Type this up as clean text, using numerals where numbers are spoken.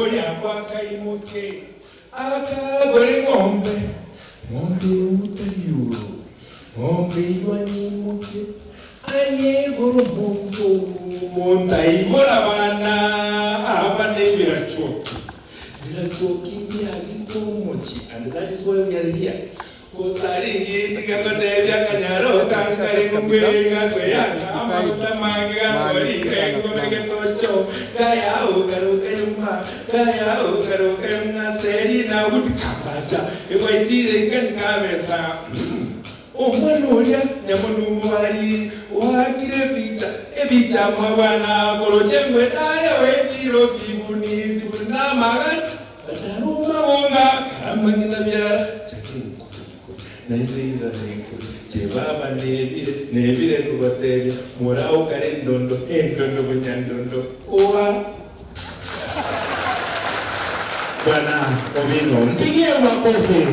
Akagoli akwakaimuke akagoli ng'ombe utaliuro ng'ombe iwanimuke anyegoro mungu montaimora bana abane birachoki ndiagikomochi, and that is why we are here. Kosaringi ndikapatevya kanyaro kankari kukwega kweyanga amutamangira koriga kumegetocho kaya ukarukayuma seri na utikapacha ekwaitire kankamesa omwanulia nyamunumwari wakire picha ebicha mwabana kolochengwe naye wetiro sibuni namagani bataruma wonga kamangina byara chakinko nainriza niko chebaba nebire kubatebya murao kare ndondo bunyandondo owa Bwana Obino, mpigie makofi.